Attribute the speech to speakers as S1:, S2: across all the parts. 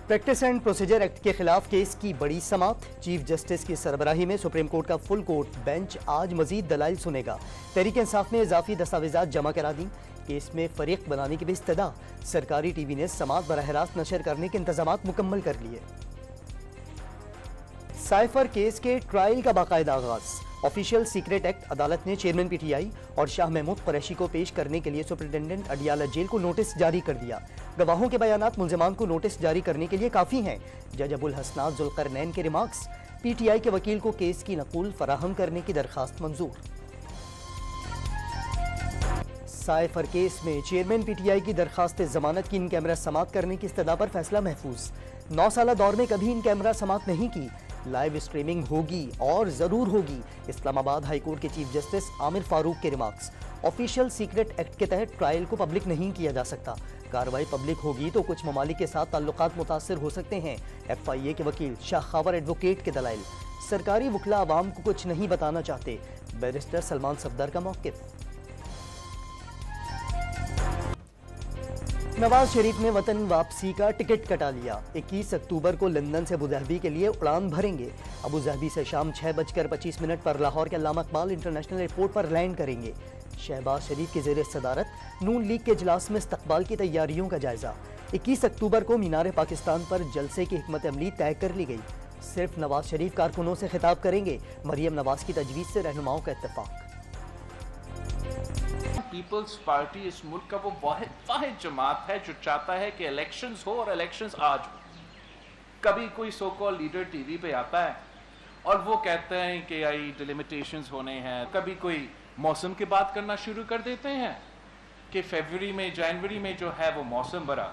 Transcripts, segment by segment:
S1: Practice and procedure act के खिलाफ case की बड़ी समाअत। चीफ जस्टिस की सरबराही में सुप्रीम कोर्ट का फुल कोर्ट बेंच आज मजीद दलाइल सुनेगा। तहरीक इंसाफ ने इजाफी दस्तावेजात जमा करा दी। केस में फरीक बनाने की भी इस्तदा। सरकारी टीवी ने समाअत बराह रास्त नशर करने के इंतजाम मुकम्मल कर लिए। साइफर केस के ट्रायल का बाकायदा आगाज। ऑफिशियल सीक्रेट एक्ट अदालत ने चेयरमैन पीटीआई और शाह महमूद कुरैशी को पेश करने के लिए सुप्रिंटेंडेंट अडियाला जेल को नोटिस जारी कर दिया। गवाहों के बयानात मुल्जिमान को नोटिस जारी करने के लिए काफी हैं। जज अबुल हसनात जुल्करनैन के रिमार्क्स। पीटीआई के वकील को केस की नकूल फराहम करने की दरखास्त मंजूर। साइफर केस में चेयरमैन पीटीआई की दरखास्त जमानत की इन कैमरा समाअत करने की इस्तदा पर फैसला महफूज। 9 साल दौर में कभी इन कैमरा समाअत नहीं की। लाइव स्ट्रीमिंग होगी और जरूर होगी। इस्लामाबाद हाई कोर्ट के चीफ जस्टिस आमिर फारूक के रिमार्क्स। ऑफिशियल सीक्रेट एक्ट के तहत ट्रायल को पब्लिक नहीं किया जा सकता। कार्रवाई पब्लिक होगी तो कुछ ममालिक के साथ ताल्लुकात मुतासिर हो सकते हैं। FIA के वकील शाह खावर एडवोकेट के दलाइल। सरकारी वकला आवाम को कुछ नहीं बताना चाहते। बैरिस्टर सलमान सफदर का मौक़िफ़। नवाज शरीफ ने वतन वापसी का टिकट कटा लिया। 21 अक्टूबर को लंदन से अबूधाबी के लिए उड़ान भरेंगे। अबूधाबी से शाम 6:25 पर लाहौर के अल्लामा इकबाल इंटरनेशनल एयरपोर्ट पर लैंड करेंगे। शहबाज शरीफ की ज़ेर सदारत नून लीग के इजलास में इस्तकबाल की तैयारियों का जायजा। 21 अक्टूबर को मीनार पाकिस्तान पर जलसे की हिकमत अमली तय कर ली गई। सिर्फ नवाज शरीफ कारकुनों से खिताब करेंगे। मरियम नवाज की तजवीज़ से रहनुमाओं का इत्तेफाक।
S2: पीपल्स पार्टी इस मुल्क का वो वाहिद जमात है जो चाहता है कि इलेक्शंस हो और इलेक्शंस आज हो। कभी कोई सो कॉल लीडर टीवी पे आता है और वो कहते हैं कि आई डिलिमिटेशंस होने हैं। कभी कोई मौसम की बात करना शुरू कर देते हैं कि फरवरी में जनवरी में जो है वो मौसम बड़ा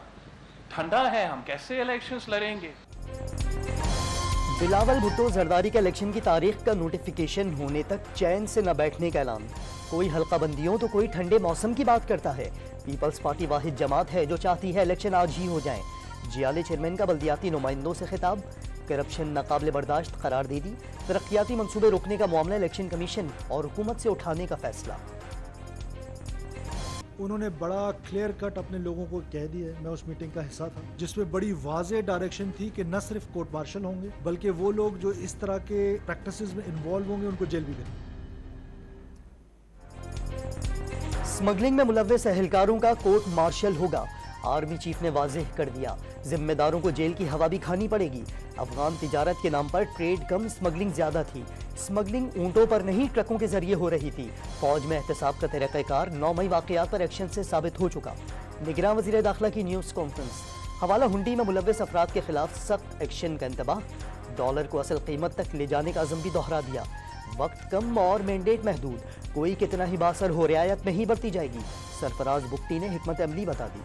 S2: ठंडा है, हम कैसे इलेक्शंस लड़ेंगे।
S1: बिलावल भुट्टो जरदारी के इलेक्शन की तारीख का नोटिफिकेशन होने तक चैन से न बैठने का ऐलान। कोई हल्का बंदियों तो कोई ठंडे मौसम की बात करता है। पीपल्स पार्टी वाहिद जमात है जो चाहती है इलेक्शन आज ही हो जाएं। जियाले चेयरमैन का बल्दियाती नुमाइंदों से खिताब। करप्शन नाकाबिले बर्दाश्त करार दे दी। तरक्याती मंसूबे रोकने का मामला इलेक्शन कमीशन और हुकूमत से उठाने का फैसला।
S3: उन्होंने बड़ा क्लियर कट अपने लोगों को कह दिया है। मैं उस मीटिंग का हिस्सा था जिसमें बड़ी वाज़ेह डायरेक्शन थी कि न सिर्फ कोर्ट मार्शल होंगे बल्कि वो लोग जो इस तरह के प्रैक्टिसेस में इन्वॉल्व होंगे उनको जेल भी देंगे।
S1: स्मगलिंग में मुलव्वस एहलकारों का कोर्ट मार्शल होगा। आर्मी चीफ ने वाज़ेह कर दिया। जिम्मेदारों को जेल की हवा भी खानी पड़ेगी। अफगान तिजारत के नाम पर ट्रेड कम, स्मगलिंग ज्यादा थी। स्मगलिंग ऊंटों पर नहीं ट्रकों के जरिए हो रही थी। फौज में एहतसाब का तरीक़ाकार 9 मई वाक़यात पर एक्शन से साबित हो चुका। निगरान वज़ीर दाखिला की न्यूज़ कॉन्फ्रेंस। हवाला हुंडी में मुलव्वस अफराद के खिलाफ सख्त एक्शन का इंतबाह। डॉलर को असल कीमत तक ले जाने का अज़म भी दोहरा दिया। वक्त कम और मैंडेट महदूद। कोई कितना ही बासर हो, रियायत नहीं बरती जाएगी। सरफराज बुख्ती ने हिकमत अमली बता दी।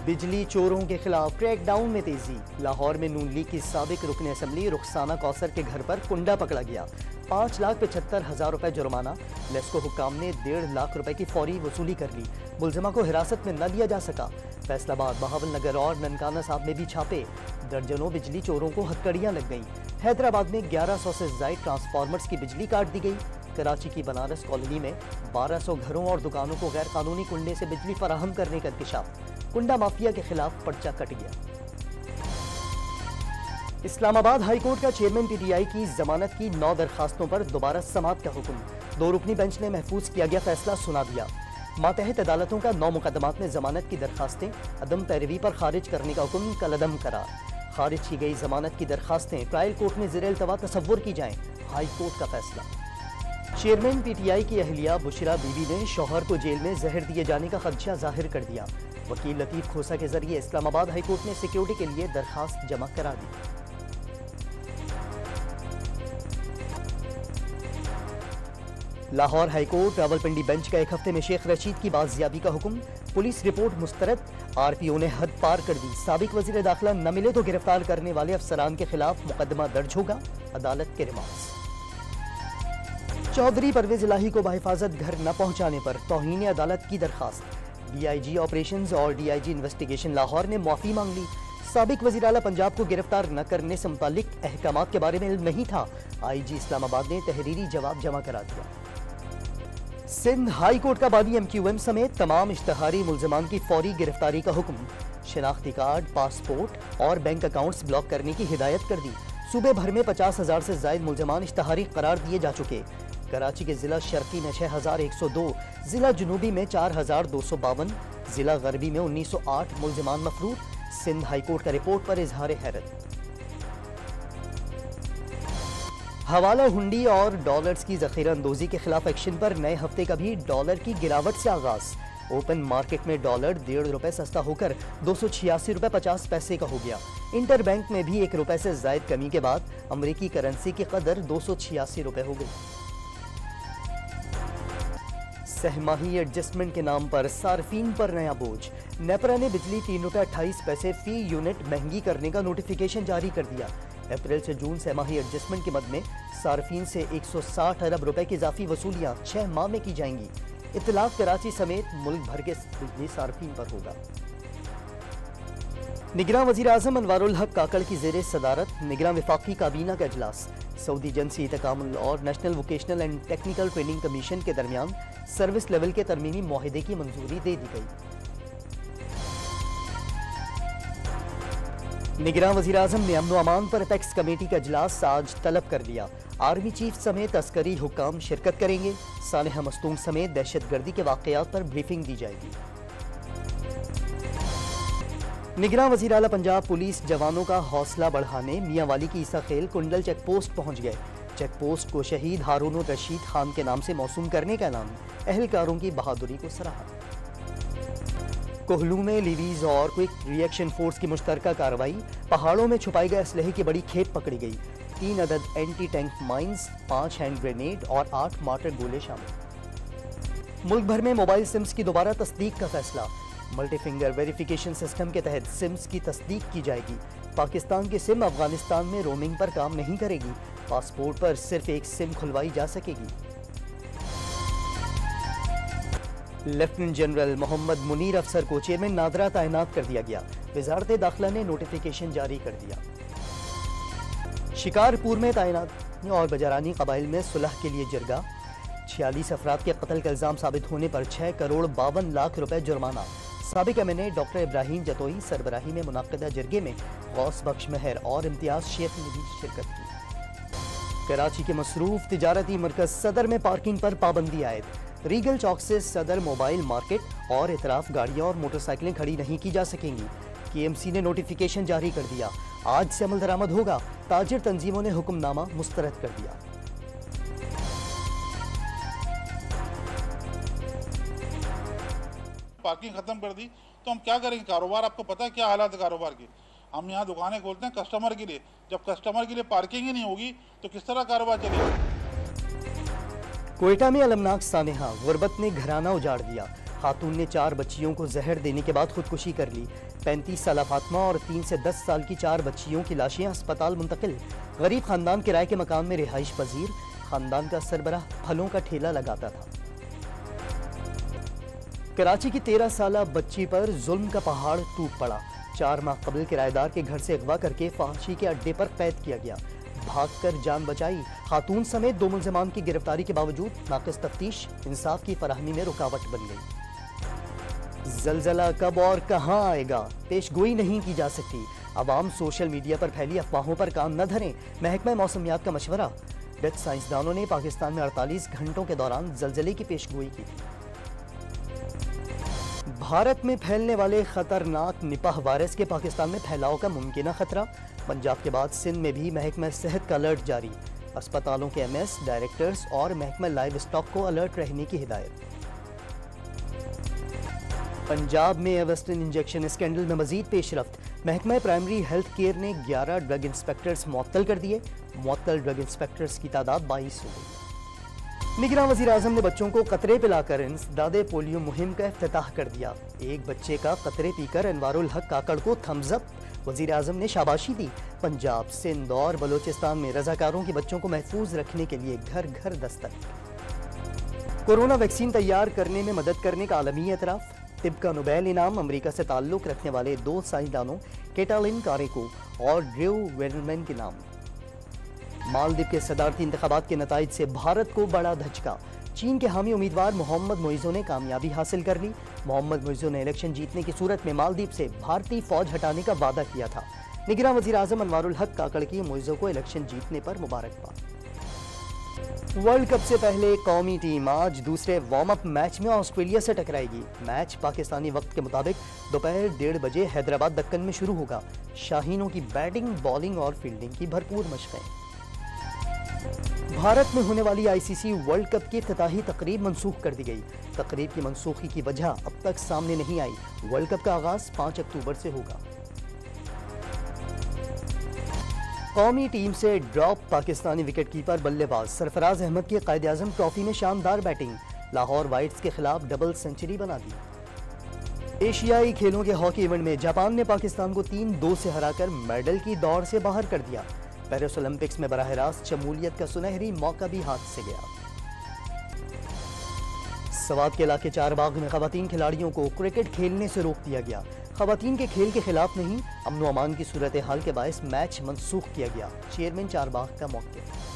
S1: बिजली चोरों के खिलाफ क्रैकडाउन में तेजी। लाहौर में नून लीग की साबिक रुकन असम्बली रुखसाना कौसर के घर पर कुंडा पकड़ा गया। 5,75,000 रुपए जुर्माना। लेस्को हुक्काम ने 1.5 लाख रुपए की फौरी वसूली कर ली। मुलजिमा को हिरासत में न लिया जा सका। फैसलाबाद, बहावल नगर और ननकाना साहब में भी छापे। दर्जनों बिजली चोरों को हथकड़ियां लग गईं। हैदराबाद में 1100 से ज्यादा ट्रांसफार्मर्स की बिजली काट दी गई। कराची की बनारस कॉलोनी में 1200 घरों और दुकानों को गैर कानूनी कुंडे से बिजली फराहम करने का इंकशाफ। कुंडा माफिया के खिलाफ पर्चा कट गया। इस्लामाबाद हाई कोर्ट का चेयरमैन पीटीआई की जमानत की 9 दरखास्तों पर दोबारा समाअत का हुक्म। 2 रुकनी बेंच ने महफूज किया गया फैसला सुना दिया। मातहत अदालतों का 9 मुकदमात में जमानत की दरखास्तें अदम पैरवी पर खारिज करने का हुक्म कलअदम करार। खारिज की गई जमानत की दरखास्तें ट्रायल कोर्ट में ज़ेर इल्तवा तसव्वुर की जाएं। हाई कोर्ट का फैसला। चेयरमैन पीटीआई की अहलिया बुशरा बीबी ने शौहर को जेल में जहर दिए जाने का खदशा जाहिर कर दिया। वकील लतीफ खोसा के जरिए इस्लामाबाद हाई कोर्ट ने सिक्योरिटी के लिए दरखास्त जमा करा दी। Lahore high court Rawalpindi bench का 1 हफ्ते में शेख रशीद की बाजियाबी का हुक्म। Police report मुस्तरद। RPO ने हद पार कर दी। साबिक वजीर दाखिला न मिले तो गिरफ्तार करने वाले अफसरान के खिलाफ मुकदमा दर्ज होगा। अदालत के रिमार्क्स। चौधरी परवेज इलाही को बहिफाजत घर न पहुंचाने पर तौहीन अदालत की दरखास्त। DIG ऑपरेशंस और DIG इन्वेस्टिगेशन लाहौर ने माफी मांग ली। साबिक वजीर आला पंजाब को गिरफ्तार न करने से मुतालिक अहकामात के बारे में इल्म नहीं था। IG इस्लामाबाद ने तहरीरी जवाब जमा करा दिया। सिंध हाई कोर्ट का बानी MQM समेत तमाम इश्तहारी मुल्जिमान की फौरी गिरफ्तारी का हुक्म। शिनाख्ती कार्ड, पासपोर्ट और बैंक अकाउंट्स ब्लॉक करने की हिदायत कर दी। सूबे भर में 50,000 से ज्यादा मुलजमान इश्तहारी करार दिए जा चुके। कराची के जिला शर्की में 6,102, जिला जुनूबी में 4,252, जिला गरबी में 1908 मुलजमान मफरूर। सिंध हाईकोर्ट का रिपोर्ट पर इजहार हैरत। हवाला हुंडी और डॉलर्स की जखीरा अंदोजी के खिलाफ एक्शन पर नए हफ्ते का भी डॉलर की गिरावट से आगाज। ओपन मार्केट में डॉलर ₹1.5 सस्ता होकर 286 रुपए 50 पैसे का हो गया। इंटर बैंक में भी 1 रुपए से जायद कमी के बाद अमरीकी करेंसी की कदर 286 रुपए हो गई। सहमाही एडजस्टमेंट के नाम पर सार्फिन पर नया बोझ। नेपरा ने बिजली 3 रुपए 28 पैसे फी यूनिट महंगी करने का नोटिफिकेशन जारी कर दिया। अप्रैल से जून सहमाही एडजस्टमेंट के मद में सार्फिन से 160 अरब रुपए की इजाफी वसूलियां 6 माह में की जाएंगी। इत्तलाक कराची समेत मुल्क भर के बिजली सार्फिन पर होगा। निगरान वजीर आजम अनवारुल हक काकड़ की जेर सदारत निगरान वफाकी काबीना का इजलास। सऊदी एजेंसी तकामुल और national vocational and technical training commission के दरमियान सर्विस लेवल के तरमीमी मुआहिदे की मंजूरी दे दी गई। निगरान वजीर आजम ने अमन अमान पर अपेक्स कमेटी का इजलास आज तलब कर लिया। आर्मी चीफ समेत अस्करी हुक्काम शिरकत करेंगे। सालेहा मस्तूम समेत दहशतगर्दी के वाकयात पर ब्रीफिंग दी जाएगी। निगरान वजीर आला पंजाब पुलिस जवानों का हौसला बढ़ाने मियांवाली की ईसा खेल कुंडल चेक पोस्ट पहुंच गए। चेक पोस्ट को शहीद हारून रशीद खान के नाम से मौसूम करने का ऐलान। अहलकारों की बहादुरी को सराहा। कोहलू में लीवीज और क्विक रिएक्शन फोर्स की मुश्तरका कार्रवाई। पहाड़ों में छुपाए गए असलहे की बड़ी खेप पकड़ी गई। 3 अदद anti tank mines, 5 hand grenade और 8 मार्टर गोले शामिल। मुल्क भर में मोबाइल सिम्स की दोबारा तस्दीक का फैसला। मल्टी फिंगर वेरिफिकेशन सिस्टम के तहत सिम्स की तस्दीक की जाएगी। पाकिस्तान की सिम अफगानिस्तान में रोमिंग पर काम नहीं करेगी। पासपोर्ट पर सिर्फ एक सिम खुलवाई जा सकेगी। लेफ्टिनेंट जनरल मोहम्मद मुनीर अफसर को चेयरमैन नादरा तैनात कर दिया गया। वजारत दाखिला ने नोटिफिकेशन जारी कर दिया। शिकारपुर में तैनात और बजारानी कबाइल में सुलह के लिए जरगा। 46 अफराद के कत्ल का इल्जाम साबित होने पर 6 करोड़ 52 लाख रुपए जुर्माना। साबिक एमएनए डॉक्टर इब्राहिम जतोई सरबराही में मुनाकिदा जरगे में गौस बख्श मेहर और इम्तियाज शेख ने भी शिरकत की। कराची के मसरूफ तिजारती मरकज सदर में पार्किंग पर पाबंदी आयद। रीगल चौक से सदर मोबाइल मार्केट और इतराफ गाड़ियां और मोटरसाइकिलें खड़ी नहीं की जा सकेंगी। केएमसी ने नोटिफिकेशन जारी कर दिया। आज से अमल दरामद होगा। ताजिर तंजीमों ने हुक्मनामा मुस्तरद कर दिया।
S4: पार्किंग खत्म कर दी तो हम क्या करेंगे? कारोबार आपको पता है क्या हालात है कारोबार की। हम यहाँ दुकानें खोलते हैं कस्टमर के लिए। जब कस्टमर के लिए पार्किंग ही नहीं होगी तो किस तरह कारोबार चलेगा?
S1: कोयटा में अलमनाक सानेहा। गुर्बत ने घराना उजाड़ दिया। खातून ने 4 बच्चियों को जहर देने के बाद खुदकुशी कर ली। 35 साल फातिमा और 3 से 10 साल की 4 बच्चियों की लाशें अस्पताल मुंतकिल। गरीब खानदान किराए के मकान में रिहाइश पजीर। खानदान का सरबराह फलों का ठेला लगाता था। कराची की 13 साला बच्ची पर जुल्म का पहाड़ टूट पड़ा। 4 माह कबल किराएदार के घर से अगवा करके फांसी के अड्डे पर कैद किया गया। भागकर जान बचाई। खातून समेत 2 मुलजमान की गिरफ्तारी के बावजूद नाक़िस तफ्तीश इंसाफ की फराहमी में रुकावट बन गई। जलजला कब और कहां आएगा पेशगोई नहीं की जा सकती। अवाम सोशल मीडिया पर फैली अफवाहों पर कान न धरें। महकमा मौसमियात का मशवरा। डच साइंसदानों ने पाकिस्तान में 48 घंटों के दौरान जलजले की पेशगोई की थी। भारत में फैलने वाले खतरनाक निपाह वायरस के पाकिस्तान में फैलाव का मुमकिन खतरा। पंजाब के बाद सिंध में भी महकमा सेहत का अलर्ट जारी। अस्पतालों के एमएस डायरेक्टर्स और महकमा लाइव स्टॉक को अलर्ट रहने की हिदायत। पंजाब में वेस्टर्न इंजेक्शन स्कैंडल में मजीद पेशरफ्त। महकमा प्राइमरी हेल्थ केयर ने 11 ड्रग इंस्पेक्टर्स मुअत्तल कर दिए। मुअत्तल ड्रग इंस्पेक्टर्स की तादाद 22 हो गई। निगरान वज़ीर आज़म ने बच्चों को कतरे पिलाकर इंसदादे पोलियो मुहिम का इफ्तिताह कर दिया। एक बच्चे का कतरे पीकर अनवारुल हक काकड़ को थम्स अप। वज़ीर आज़म ने शाबाशी दी। पंजाब, सिंध और बलोचिस्तान में रजाकारों के बच्चों को महफूज रखने के लिए घर घर दस्तक। कोरोना वैक्सीन तैयार करने में मदद करने का आलमी एतराफ़। तिब का नोबेल इनाम अमरीका से ताल्लुक़ रखने वाले 2 साइंसदानों केटालिन कारेको और ड्रू वेरलमैन के नाम। मालदीव के सदारती इंतखाबात के नताइज से भारत को बड़ा धचका। चीन के हामी उम्मीदवार मोहम्मद मोइज़ो ने कामयाबी हासिल कर ली। मोहम्मद मोइज़ो ने इलेक्शन जीतने की सूरत में मालदीव से भारतीय फौज हटाने का वादा किया था। निगरां वज़ीर आज़म अनवारुल हक काकड़ की मोइज़ो को इलेक्शन जीतने पर मुबारकबाद। वर्ल्ड कप से पहले कौमी टीम आज दूसरे वार्म अप मैच में ऑस्ट्रेलिया से टकराएगी। मैच पाकिस्तानी वक्त के मुताबिक दोपहर 1:30 बजे हैदराबाद दक्कन में शुरू होगा। शाहीनों की बैटिंग, बॉलिंग और फील्डिंग की भरपूर मशक़ें। भारत में होने वाली आईसीसी वर्ल्ड कप की इफ्तिताही तकरीब मंसूख कर दी गई। तकरीब की मनसूखी की वजह अब तक सामने नहीं आई। वर्ल्ड कप का आगाज 5 अक्टूबर से होगा। कौमी टीम से ड्रॉप पाकिस्तानी विकेटकीपर बल्लेबाज सरफराज अहमद की कायद-ए-आज़म ट्रॉफी में शानदार बैटिंग। लाहौर वाइट्स के खिलाफ डबल सेंचुरी बना दी। एशियाई खेलों के हॉकी इवेंट में जापान ने पाकिस्तान को 3-2 से हराकर मेडल की दौड़ से बाहर कर दिया। पेरिस ओलंपिक्स में बराह रास्त शमूलियत का सुनहरी मौका भी हाथ से गया। सवात के इलाके चारबाग में खवातीन खिलाड़ियों को क्रिकेट खेलने से रोक दिया गया। खवातीन के खेल के खिलाफ नहीं, अमन व अमान की सूरत हाल के बायस मैच मनसूख किया गया। चेयरमैन चारबाग का मौक़िफ़।